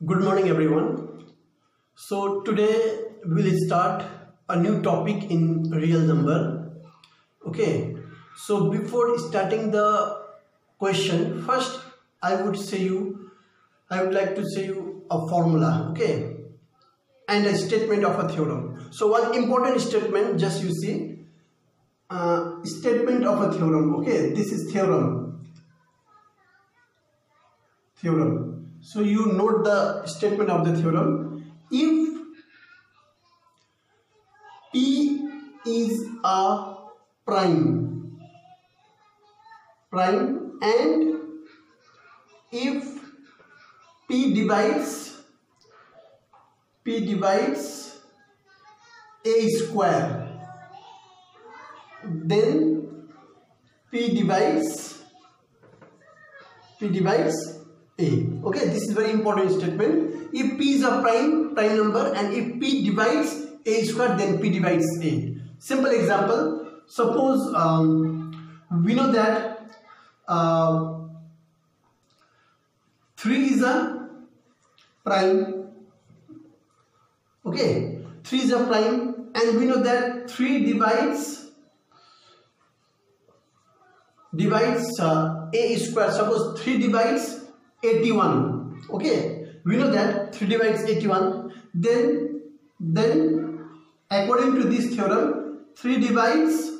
Good morning everyone. So today we will start a new topic in real number. Okay. So before starting the question, first I would like to say you a formula, okay, and a statement of a theorem. So one important statement, just you see, statement of a theorem. Okay, this is theorem. So you note the statement of the theorem. If P is a prime and if P divides a square, then P divides A. Okay, this is very important statement. If P is a prime number and if P divides A square, then P divides A. Simple example. Suppose we know that 3 is a prime. Okay, 3 is a prime and we know that 3 divides A square. Suppose 3 divides 81. Okay, we know that 3 divides 81. Then according to this theorem, 3 divides,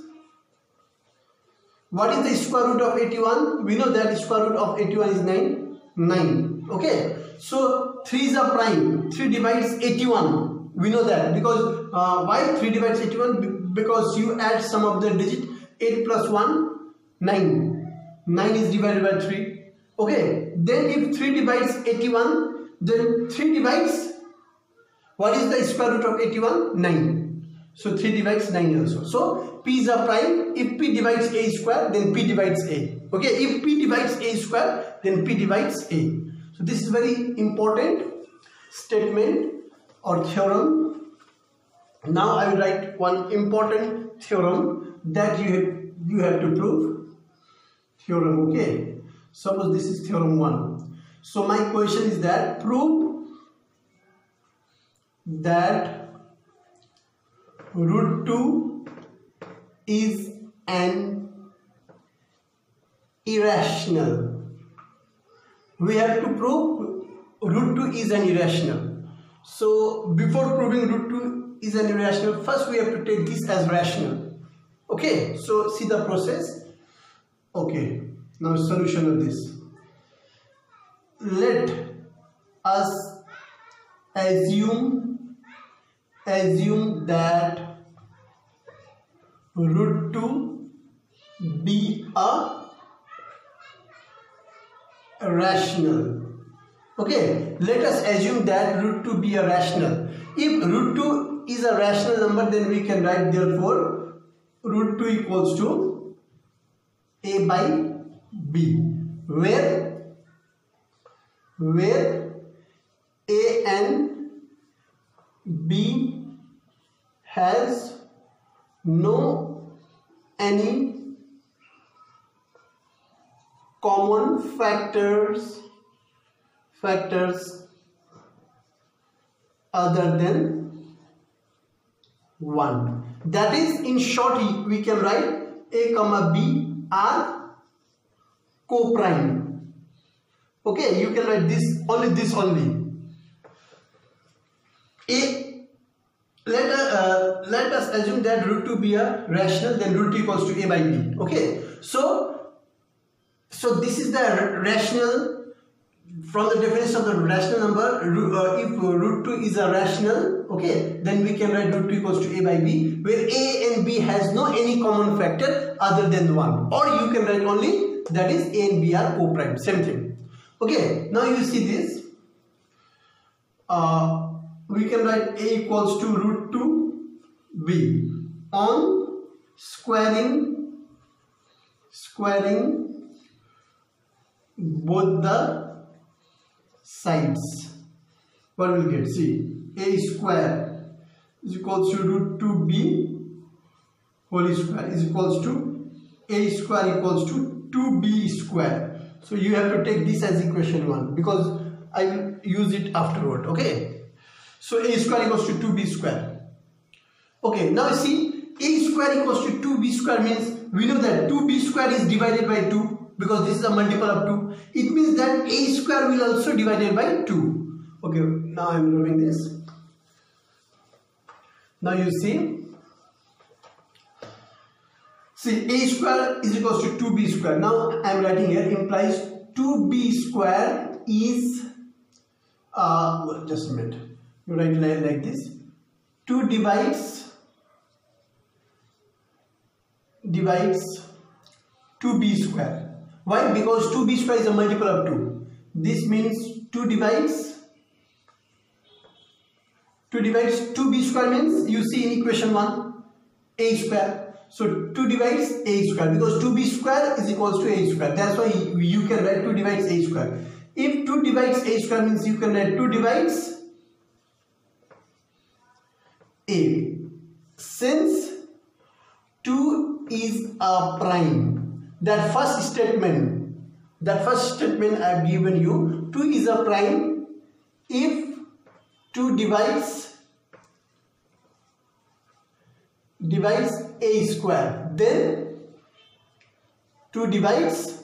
what is the square root of 81? We know that square root of 81 is 9. Okay, so 3 is a prime. 3 divides 81. We know that because why 3 divides 81? Because you add sum of the digit 8 plus 1, 9. 9 is divided by 3. Okay, then if 3 divides 81, then 3 divides, what is the square root of 81? 9. So 3 divides 9 also. So P is a prime. If P divides A square, then P divides A. Okay, if P divides A square, then P divides A. So this is very important statement or theorem. Now I will write one important theorem that you have to prove. Theorem, okay. Suppose this is theorem 1. So my question is that prove that root 2 is an irrational. We have to prove root 2 is an irrational. So before proving root 2 is an irrational, first we have to take this as rational. Okay, so see the process. Okay. Now solution of this. Let us assume that root 2 be a rational. Okay, let us assume that root 2 be a rational. If root 2 is a rational number, then we can write therefore root 2 equals to A by B, where A and B has no any common factors other than 1. That is, in short, we can write A comma B are co-prime. Okay, you can write this only. Let us assume that root 2 be a rational, then root 2 equals to A by B. Okay, so this is the rational. From the definition of the rational number, if root 2 is a rational, okay, then we can write root 2 equals to A by B, where A and B has no any common factor other than 1. Or you can write only, that is A and B are co-prime, same thing. Okay, now you see this. We can write A equals to root 2B on squaring both the sides. What will get? See, A square is equals to root 2B whole square is equals to A square equals to 2B square. So you have to take this as equation 1 because I will use it afterward. Okay, so a square equals to 2b square. Okay, now you see a square equals to 2b square means we know that 2b square is divided by 2 because this is a multiple of 2. It means that a square will also divided by 2. Okay, now I am doing this. Now you see a square is equals to 2b square. Now I am writing here implies 2b square is just a minute. You write like this. 2 divides 2b square. Why? Because 2b square is a multiple of 2. This means 2 divides 2b square means you see in equation 1 a square. So 2 divides a square because 2b square is equals to a square. That's why you can write 2 divides a square. If 2 divides a square means you can write 2 divides a. Since 2 is a prime, that first statement I have given you, 2 is a prime if 2 divides a square, then 2 divides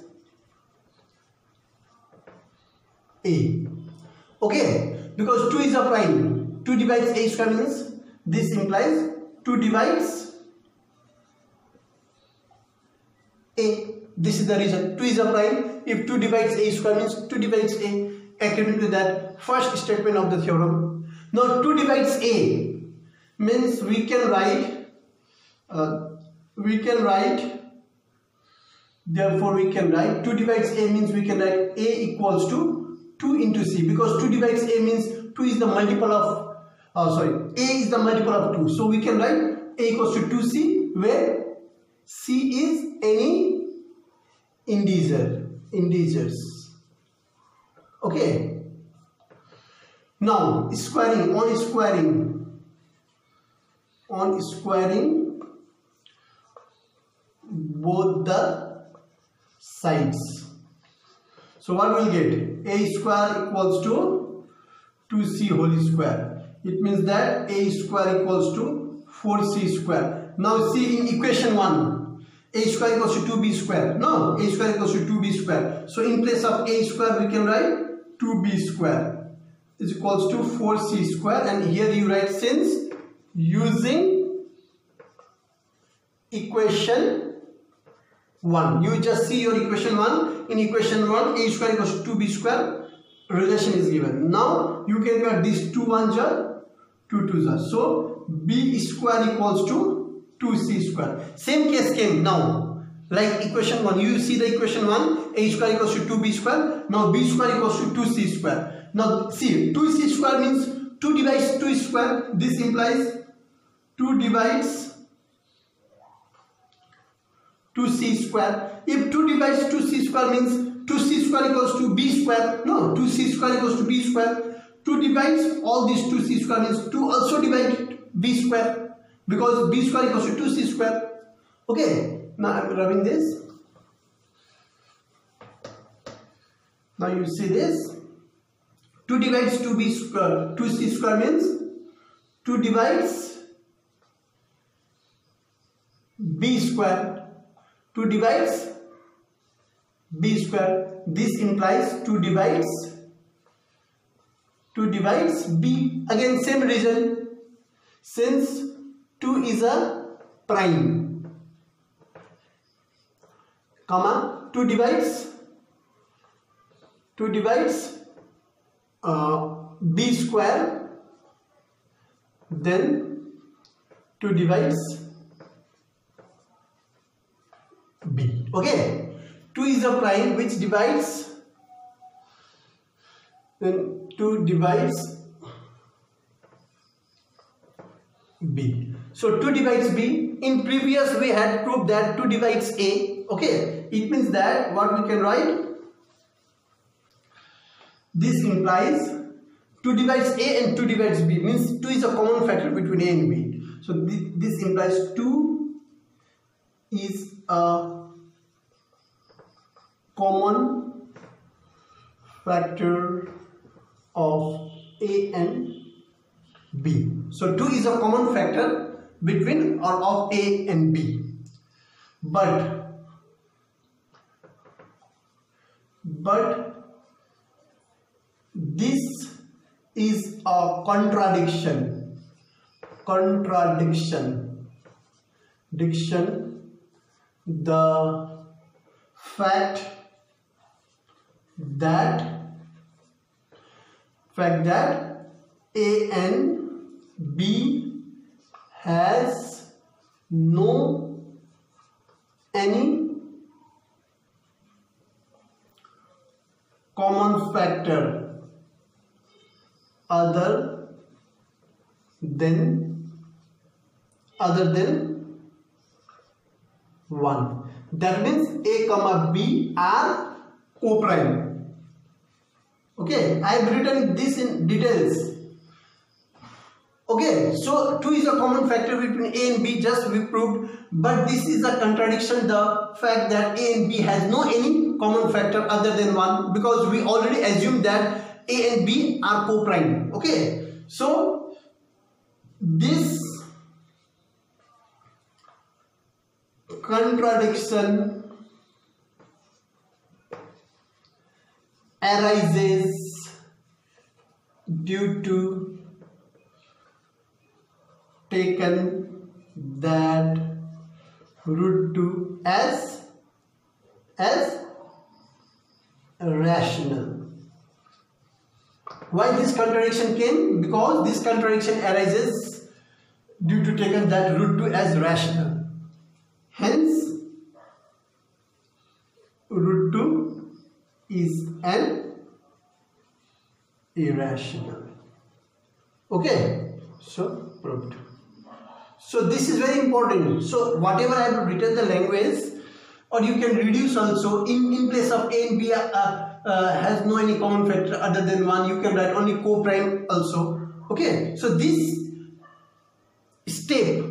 a. Okay, because 2 is a prime, 2 divides a square means this implies 2 divides a. This is the reason 2 is a prime. If 2 divides a square means 2 divides a, according to that first statement of the theorem. Now 2 divides a means we can write therefore we can write 2 divides a means we can write a equals to 2 into c, because 2 divides a means 2 is the multiple of a is the multiple of 2. So we can write a equals to 2c, where c is any integers. Okay. Now on squaring both the sides. So what we'll get? A square equals to 2c whole square. It means that a square equals to 4c square. Now see in equation 1, a square equals to 2b square. No, a square equals to 2b square. So in place of a square we can write 2b square is equals to 4c square, and here you write since using equation 1. You just see your equation 1. In equation 1 a square equals to 2b square relation is given. Now you can get these 2 1s are 2 2s are. So b square equals to 2c square. Same case came now. Like equation 1, you see the equation 1, a square equals to 2b square. Now b square equals to 2c square. Now see, 2c square means 2 divides 2 square. This implies 2 divides 2c square. If 2 divides 2c square means 2c square equals to b square. No, 2c square equals to b square. 2 divides all these 2c square means 2 also divide b square, because b square equals to 2c square. Okay, now I am rubbing this. Now you see this. 2 divides 2b square, 2c square means 2 divides b square. 2 divides b square. This implies 2 divides b. Again same reason. Since 2 is a prime, comma 2 divides b square, then 2 divides b. Okay, 2 is a prime which divides, then 2 divides b. So 2 divides b. In previous we had proved that 2 divides a. Okay, it means that what we can write, this implies 2 divides a and 2 divides b, means 2 is a common factor between a and b. So this implies 2 is a common factor of A and B. So 2 is a common factor between or of A and B. But this is a contradiction. The fact that A and B has no any common factor other than 1. That means A comma B are co-prime. Okay, I have written this in details. Okay, so 2 is a common factor between A and B, just we proved, but this is a contradiction, the fact that A and B has no any common factor other than 1, because we already assumed that A and B are co-prime. Okay, so this contradiction arises due to taken that root 2 as rational. Why this contradiction came? Because this contradiction arises due to taken that root 2 as rational. Hence, root 2 is an irrational. Okay, so proved. So this is very important. So whatever I have written the language, or you can reduce also in place of A and B has no any common factor other than 1, you can write only co-prime also. Okay, so this step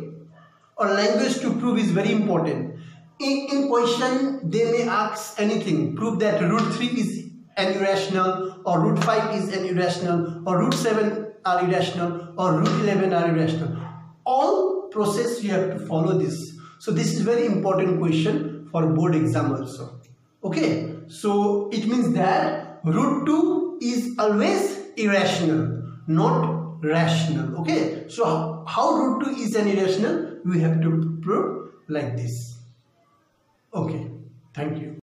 or language to prove is very important. In question they may ask anything, prove that root 3 is an irrational, or root 5 is an irrational, or root 7 are irrational, or root 11 are irrational. All process you have to follow this. So this is very important question for board exam also. Okay, so it means that root 2 is always irrational, not rational. Okay, so how root 2 is an irrational, we have to prove like this. Okay, thank you.